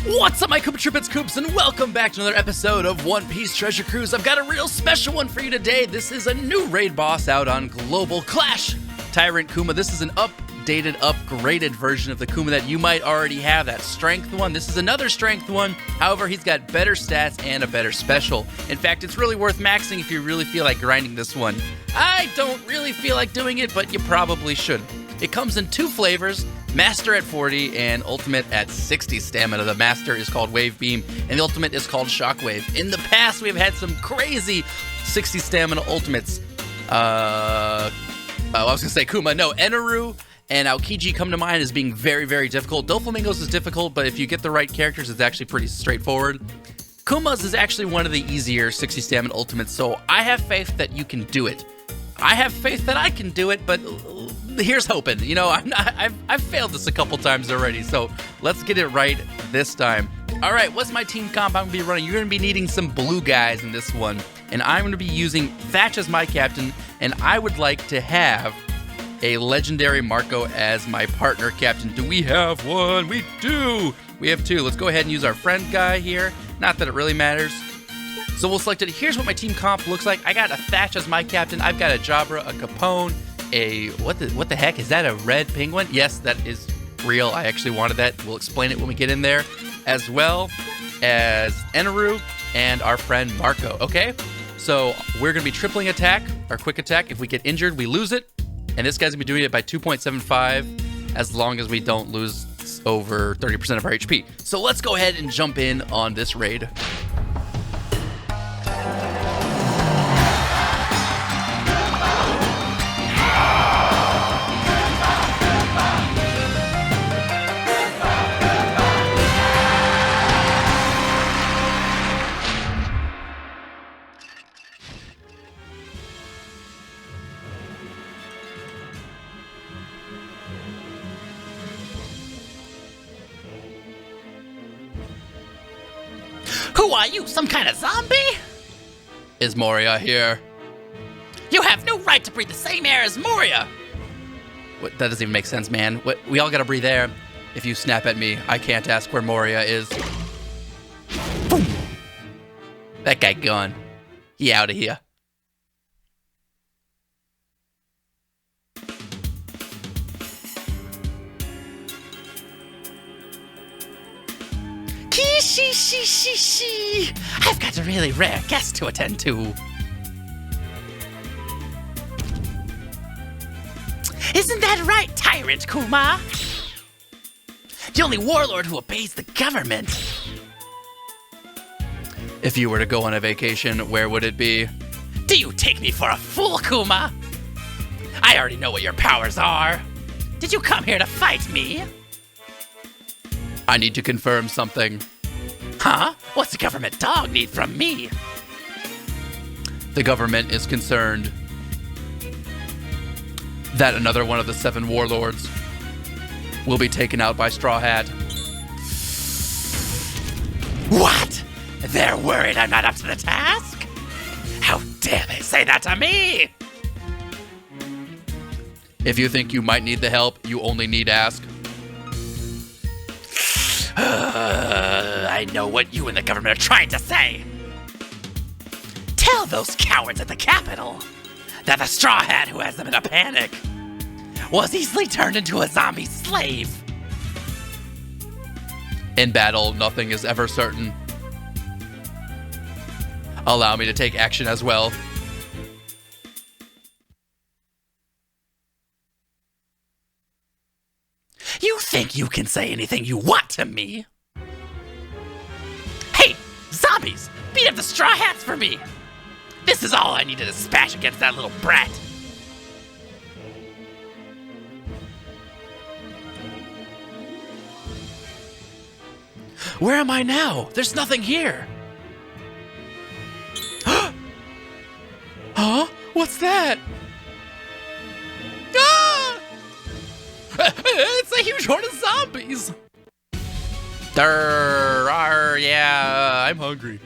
What's up, my Koopa Troop? It's Koops, and welcome back to another episode of One Piece Treasure Cruise. I've got a real special one for you today. This is a new raid boss out on Global Clash. Tyrant Kuma. This is an updated, upgraded version of the Kuma that you might already have, that strength one. This is another strength one. However, he's got better stats and a better special. In fact, it's really worth maxing if you really feel like grinding this one. I don't really feel like doing it, but you probably should. It comes in two flavors, Master at 40 and Ultimate at 60 stamina. The Master is called Wave Beam, and the Ultimate is called Shockwave. In the past, we've had some crazy 60 stamina Ultimates. I was going to say Kuma. No, Eneru and Aokiji come to mind as being very, very difficult. Doflamingo's is difficult, but if you get the right characters, it's actually pretty straightforward. Kuma's is actually one of the easier 60 stamina Ultimates, so I have faith that you can do it. I have faith that I can do it, but here's hoping. You know, I've failed this a couple times already, so let's get it right this time. All right, what's my team comp I'm going to be running? You're going to be needing some blue guys in this one, and I'm going to be using Thatch as my captain, and I would like to have a legendary Marco as my partner captain. Do we have one? We do! We have two. Let's go ahead and use our friend guy here. Not that it really matters. So we'll select it. Here's what my team comp looks like. I got a Thatch as my captain. I've got a Jabra, a Capone, a... What the heck? Is that a red penguin? Yes, that is real. I actually wanted that. We'll explain it when we get in there. As well as Eneru and our friend Marco. Okay? So we're going to be tripling attack, our quick attack. If we get injured, we lose it. And this guy's going to be doing it by 2.75 as long as we don't lose over 30% of our HP. So let's go ahead and jump in on this raid. Who are you, some kind of zombie? Is Moria here? You have no right to breathe the same air as Moria! What, that doesn't even make sense, man. What, we all gotta breathe air. If you snap at me, I can't ask where Moria is. Boom! That guy gone. He out of here. She. I've got a really rare guest to attend to. Isn't that right, Tyrant Kuma? The only warlord who obeys the government. If you were to go on a vacation, where would it be? Do you take me for a fool, Kuma? I already know what your powers are. Did you come here to fight me? I need to confirm something. Huh? What's the government dog need from me? The government is concerned that another one of the Seven Warlords will be taken out by Straw Hat. What? They're worried I'm not up to the task? How dare they say that to me? If you think you might need the help, you only need ask. I know what you and the government are trying to say. Tell those cowards at the Capitol that the Straw Hat who has them in a panic was easily turned into a zombie slave. In battle, nothing is ever certain. Allow me to take action as well. You think you can say anything you want to me? Hey, zombies! Beat up the Straw Hats for me! This is all I need to dispatch against that little brat. Where am I now? There's nothing here. Huh? What's that? Ah! It's a huge horde of zombies. Yeah, I'm hungry.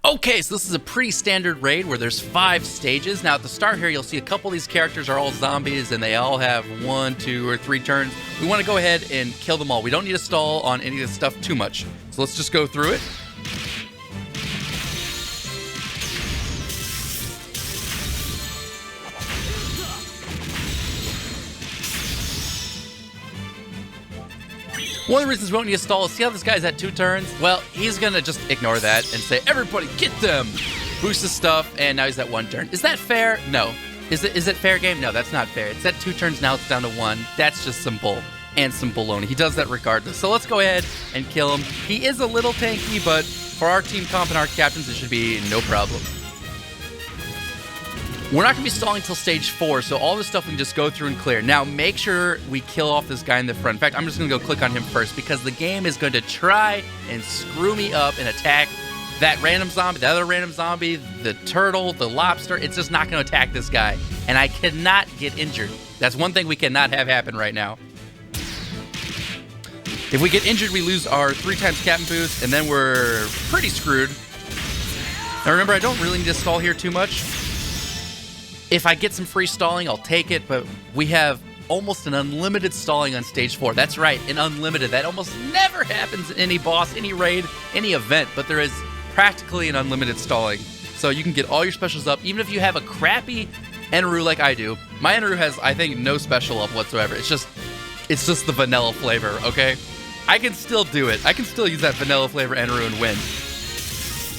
Okay, so this is a pretty standard raid where there's 5 stages. Now at the start here, you'll see a couple of these characters are all zombies and they all have 1, 2, or 3 turns. We want to go ahead and kill them all. We don't need to stall on any of this stuff too much. So let's just go through it. One of the reasons we don't need to stall is see how this guy's at 2 turns? Well, he's gonna just ignore that and say, everybody get them! Boost his stuff, and now he's at 1 turn. Is that fair? No. Is it fair game? No, that's not fair. It's at 2 turns, now it's down to 1. That's just some bull and some baloney. He does that regardless. So let's go ahead and kill him. He is a little tanky, but for our team comp and our captains, it should be no problem. We're not going to be stalling until stage 4, so all this stuff we can just go through and clear. Now, make sure we kill off this guy in the front. In fact, I'm just going to go click on him first because the game is going to try and screw me up and attack that random zombie, the other random zombie, the turtle, the lobster. It's just not going to attack this guy, and I cannot get injured. That's one thing we cannot have happen right now. If we get injured, we lose our 3 times captain boost, and then we're pretty screwed. Now, remember, I don't really need to stall here too much. If I get some free stalling, I'll take it, but we have almost an unlimited stalling on stage 4. That's right, an unlimited. That almost never happens in any boss, any raid, any event, but there is practically an unlimited stalling. So you can get all your specials up, even if you have a crappy Enru like I do. My Enru has, I think, no special up whatsoever. It's just the vanilla flavor, okay? I can still do it. I can still use that vanilla flavor Enru and win.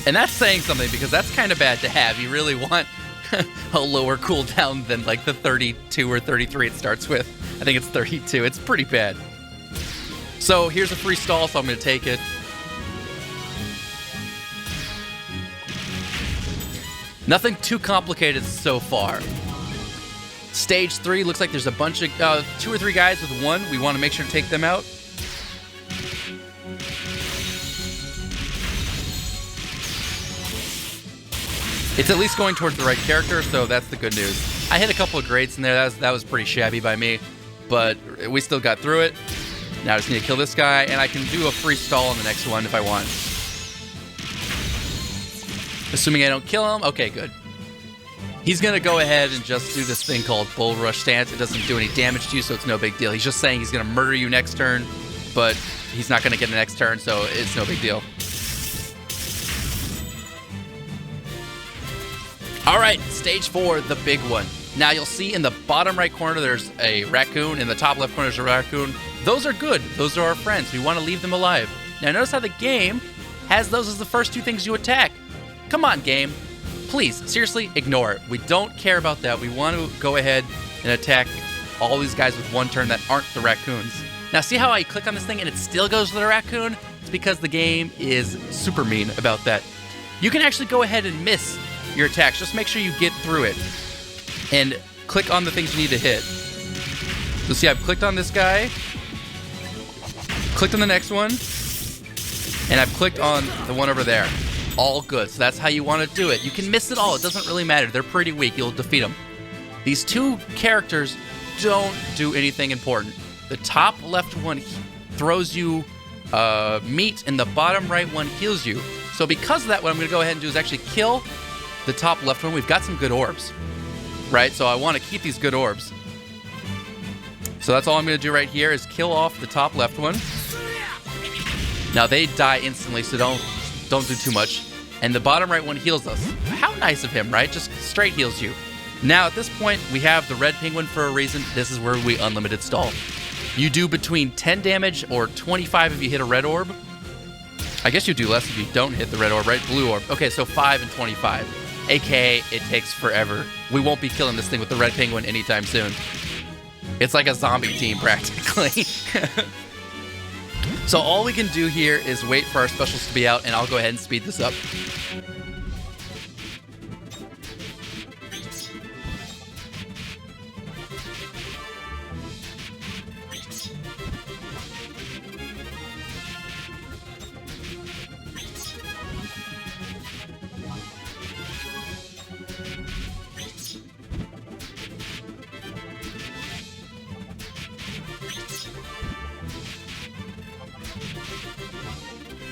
And that's saying something, because that's kind of bad to have. You really want a lower cooldown than like the 32 or 33 it starts with. I think it's 32. It's pretty bad. So here's a free stall, so I'm going to take it. Nothing too complicated so far. Stage 3 looks like there's a bunch of 2 or 3 guys with 1. We want to make sure to take them out. It's at least going towards the right character, so that's the good news. I hit a couple of grades in there. That was pretty shabby by me, but we still got through it. Now I just need to kill this guy, and I can do a free stall on the next one if I want. Assuming I don't kill him. Okay, good. He's going to go ahead and just do this thing called Bull Rush Stance. It doesn't do any damage to you, so it's no big deal. He's just saying he's going to murder you next turn, but he's not going to get the next turn, so it's no big deal. All right, stage 4, the big one. Now you'll see in the bottom right corner there's a raccoon. In the top left corner there's a raccoon. Those are good. Those are our friends. We want to leave them alive. Now notice how the game has those as the first 2 things you attack. Come on, game. Please, seriously, ignore it. We don't care about that. We want to go ahead and attack all these guys with 1 turn that aren't the raccoons. Now see how I click on this thing and it still goes to the raccoon? It's because the game is super mean about that. You can actually go ahead and miss your attacks. Just make sure you get through it and click on the things you need to hit. So see, I've clicked on this guy, clicked on the next one, and I've clicked on the one over there. All good. So that's how you want to do it. You can miss it all. It doesn't really matter. They're pretty weak. You'll defeat them. These 2 characters don't do anything important. The top left one throws you meat, and the bottom right one heals you. So because of that, what I'm going to go ahead and do is actually kill the top left one. We've got some good orbs, right? So I want to keep these good orbs. So that's all I'm going to do right here is kill off the top left one. Now they die instantly, so don't do too much. And the bottom right one heals us. How nice of him, right? Just straight heals you. Now at this point, we have the red penguin for a reason. This is where we unlimited stall. You do between 10 damage or 25 if you hit a red orb. I guess you do less if you don't hit the red orb, right? Blue orb. Okay, so 5 and 25. AKA, it takes forever. We won't be killing this thing with the red penguin anytime soon. It's like a zombie team, practically. So all we can do here is wait for our specials to be out, and I'll go ahead and speed this up.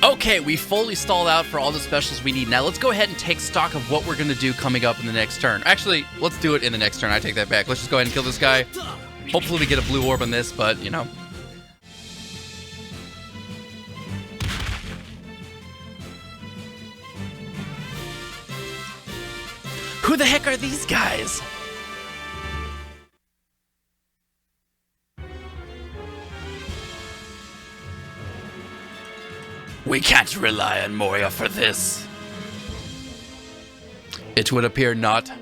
Okay, we fully stalled out for all the specials we need. Now let's go ahead and take stock of what we're going to do coming up in the next turn. Actually, let's do it in the next turn. I take that back. Let's just go ahead and kill this guy. Hopefully we get a blue orb on this, but, you know. Who the heck are these guys? We can't rely on Moria for this. It would appear not.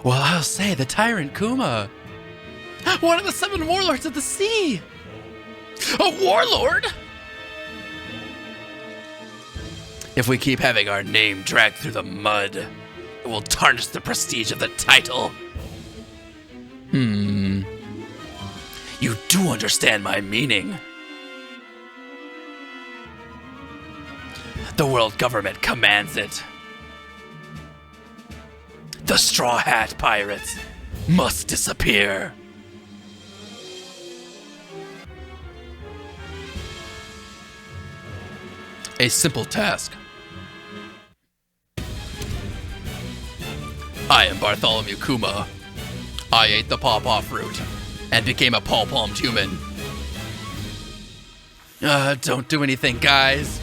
Well, I'll say, the Tyrant Kuma. One of the 7 Warlords of the sea. A warlord? If we keep having our name Dragged through the mud, it will tarnish the prestige of the title. You do understand my meaning. The world government commands it. The Straw Hat Pirates must disappear. A simple task. I am Bartholomew Kuma. I ate the pawpaw fruit and became a paw-palmed human. Don't do anything, guys.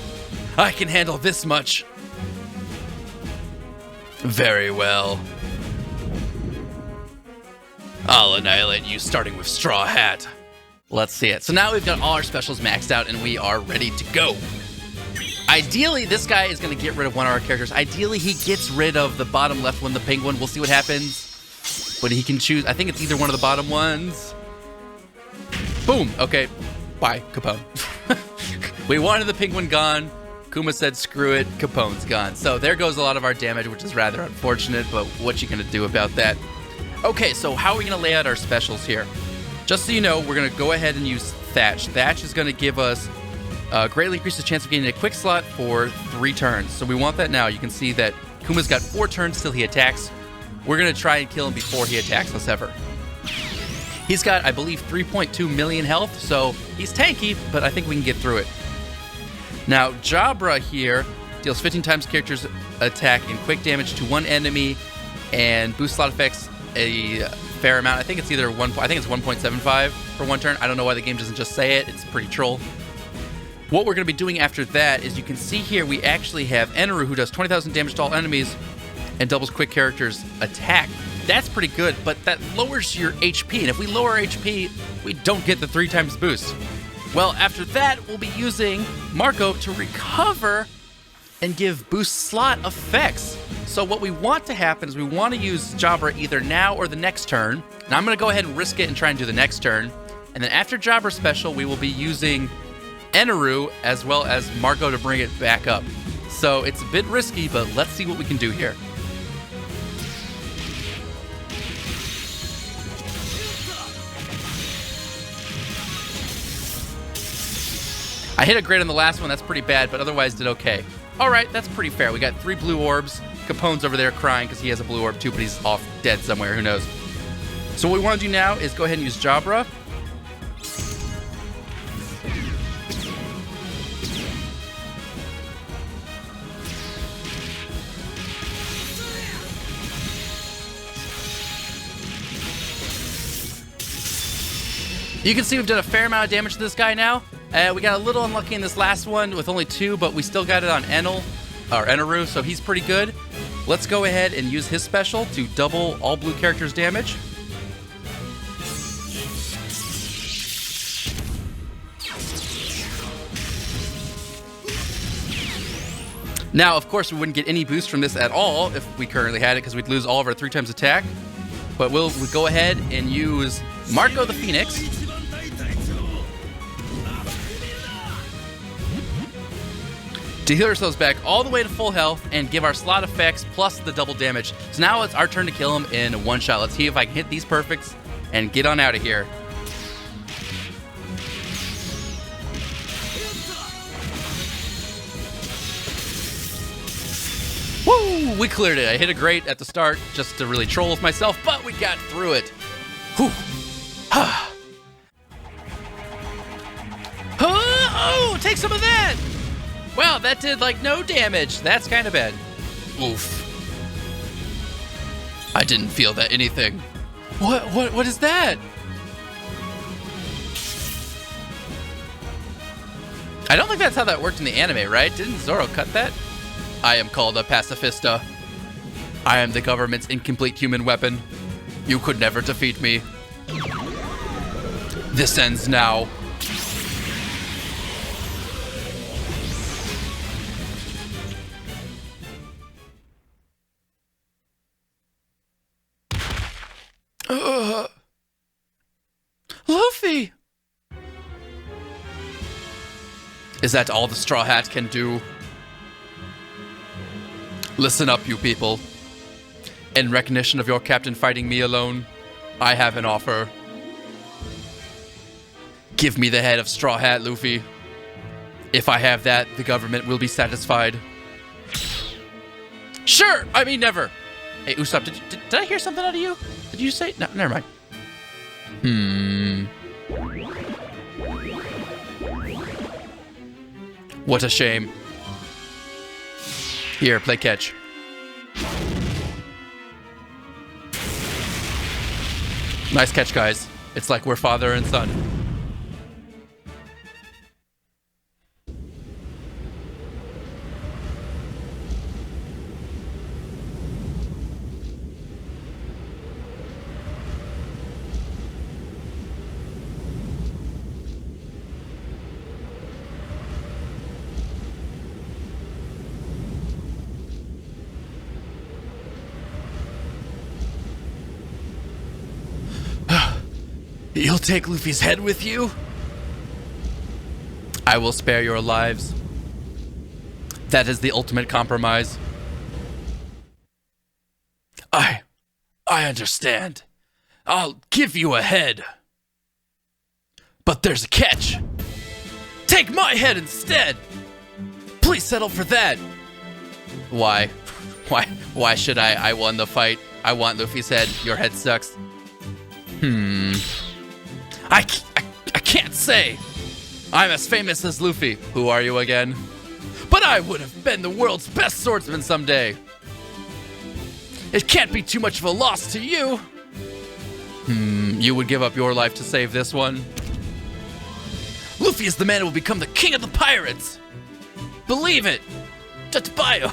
I can handle this much. Very well. I'll annihilate you starting with Straw Hat. Let's see it. So now we've got all our specials maxed out and we are ready to go. Ideally, this guy is going to get rid of one of our characters. Ideally, he gets rid of the bottom left one, the penguin. We'll see what happens. But he can choose. I think it's either one of the bottom ones. Boom. Okay. Bye, Capone. We wanted the penguin gone. Kuma said, screw it. Capone's gone. So there goes a lot of our damage, which is rather unfortunate, but what you going to do about that? Okay, so how are we going to lay out our specials here? Just so you know, we're going to go ahead and use Thatch. Thatch is going to give us greatly increase the chance of getting a quick slot for 3 turns. So we want that now. You can see that Kuma's got 4 turns till he attacks. We're going to try and kill him before he attacks us ever. He's got, I believe, 3.2 million health, so he's tanky, but I think we can get through it. Now, Jabra here deals 15 times character's attack and quick damage to one enemy and boost slot effects a fair amount. I think it's either I think it's 1.75 for 1 turn. I don't know why the game doesn't just say it. It's pretty troll. What we're going to be doing after that is you can see here we actually have Eneru, who does 20,000 damage to all enemies and doubles quick character's attack. That's pretty good, but that lowers your HP, and if we lower HP, we don't get the 3 times boost. Well, after that, we'll be using Marco to recover and give boost slot effects. So what we want to happen is we want to use Jabra either now or the next turn. Now I'm going to go ahead and risk it and try and do the next turn. And then after Jabra special, we will be using Eneru as well as Marco to bring it back up. So it's a bit risky, but let's see what we can do here. I hit a grid on the last one. That's pretty bad, but otherwise did okay. All right, that's pretty fair. We got 3 blue orbs. Capone's over there crying because he has a blue orb too, but he's off dead somewhere. Who knows? So what we want to do now is go ahead and use Jabra. You can see we've done a fair amount of damage to this guy now. We got a little unlucky in this last one with only 2, but we still got it on Eneru, so he's pretty good. Let's go ahead and use his special to double all blue characters' damage. Now, of course, we wouldn't get any boost from this at all if we currently had it, because we'd lose all of our 3 times attack. But we'll go ahead and use Marco the Phoenix. To heal ourselves back all the way to full health and give our slot effects plus the double damage. So now it's our turn to kill him in 1 shot. Let's see if I can hit these perfects and get on out of here. Woo! We cleared it. I hit a great at the start just to really troll with myself, but we got through it. Whew. take some of that! Wow, that did like no damage. That's kind of bad. Oof. I didn't feel that anything. What is that? I don't think that's how that worked in the anime, right? Didn't Zoro cut that? I am called a Pacifista. I am the government's incomplete human weapon. You could never defeat me. This ends now. Luffy! Is that all the Straw Hat can do? Listen up, you people. In recognition of your captain fighting me alone, I have an offer. Give me the head of Straw Hat, Luffy. If I have that, the government will be satisfied. Sure! I mean, never. Hey, Usopp, did I hear something out of you? Did you say? No, never mind. What a shame. Here, play catch. Nice catch, guys. It's like we're father and son. You'll take Luffy's head with you? I will spare your lives. That is the ultimate compromise. I understand. I'll give you a head. But there's a catch. Take my head instead. Please settle for that. Why? Why should I? I won the fight. I want Luffy's head. Your head sucks. I can't say. I'm as famous as Luffy. Who are you again? But I would have been the world's best swordsman someday. It can't be too much of a loss to you. You would give up your life to save this one? Luffy is the man who will become the king of the pirates. Believe it. Tatsubayo.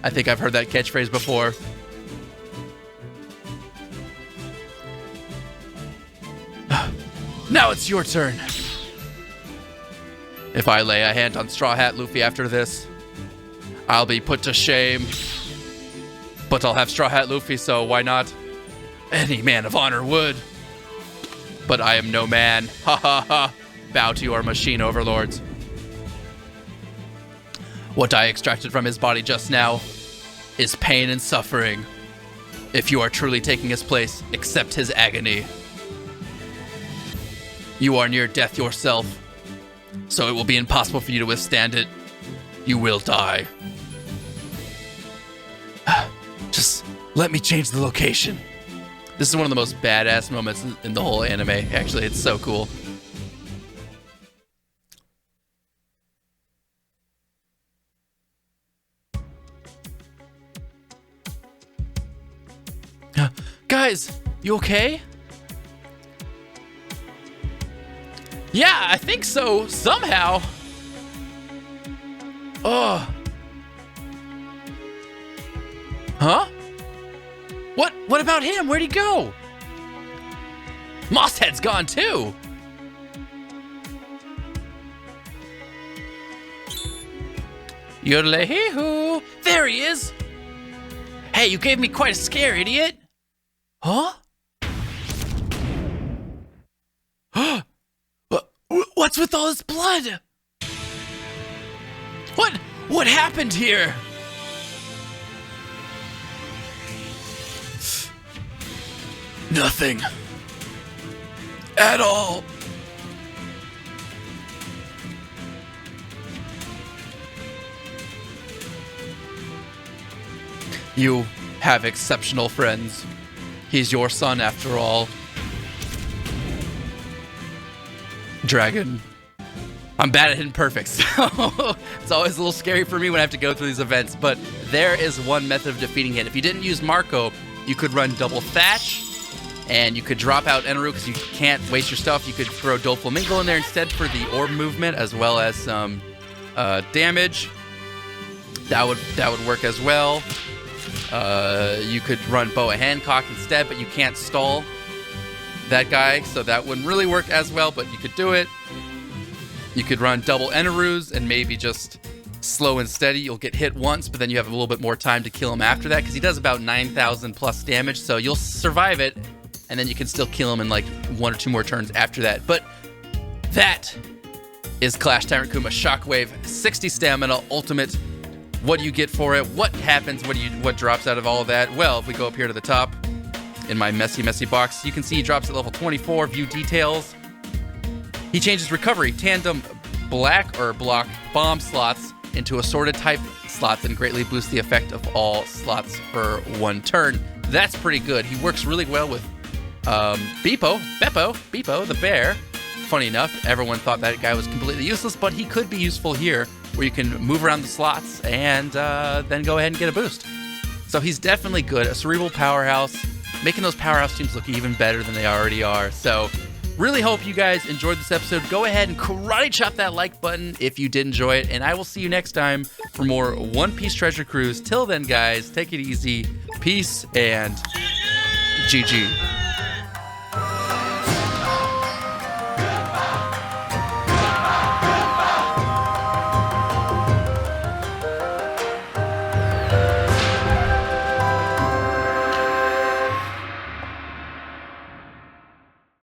I think I've heard that catchphrase before. Now it's your turn. If I lay a hand on Straw Hat Luffy after this, I'll be put to shame. But I'll have Straw Hat Luffy, so why not? Any man of honor would. But I am no man. Ha ha ha. Bow to your machine overlords. What I extracted from his body just now is pain and suffering. If you are truly taking his place, accept his agony. You are near death yourself, so it will be impossible for you to withstand it. You will die. Just let me change the location. This is one of the most badass moments in the whole anime. Actually, it's so cool. Guys, you okay? Yeah, I think so, somehow. Oh. Huh? What about him? Where'd he go? Mosshead's gone too. Yodelay-hee-hoo. There he is. Hey, you gave me quite a scare, idiot. Huh? What's with all this blood? What happened here? Nothing. At all. You have exceptional friends. He's your son after all. Dragon. I'm bad at hitting perfect, so it's always a little scary for me when I have to go through these events, but there is one method of defeating it. If you didn't use Marco, you could run double Thatch, and you could drop out Eneru because you can't waste your stuff. You could throw Doflamingo in there instead for the orb movement, as well as some damage. That would work as well. You could run Boa Hancock instead, but you can't stall that guy, so that wouldn't really work as well, but you could do it. You could run double Enerus and maybe just slow and steady. You'll get hit once, but then you have a little bit more time to kill him after that, because he does about 9,000 plus damage, so you'll survive it, and then you can still kill him in like 1 or 2 more turns after that. But that is Clash Tyrant Kuma Shockwave, 60 stamina, ultimate. What do you get for it? What happens? What drops out of all of that? Well, if we go up here to the top in my messy box, you can see he drops at level 24, view details. He changes recovery, tandem, black or block bomb slots into assorted type slots and greatly boosts the effect of all slots for 1 turn. That's pretty good. He works really well with Beppo the bear. Funny enough, everyone thought that guy was completely useless, but he could be useful here, where you can move around the slots and then go ahead and get a boost. So he's definitely good, a cerebral powerhouse, making those powerhouse teams look even better than they already are. So really hope you guys enjoyed this episode. Go ahead and karate chop that like button if you did enjoy it, and I will see you next time for more One Piece Treasure Cruise. Till then, guys, take it easy, peace, and GG.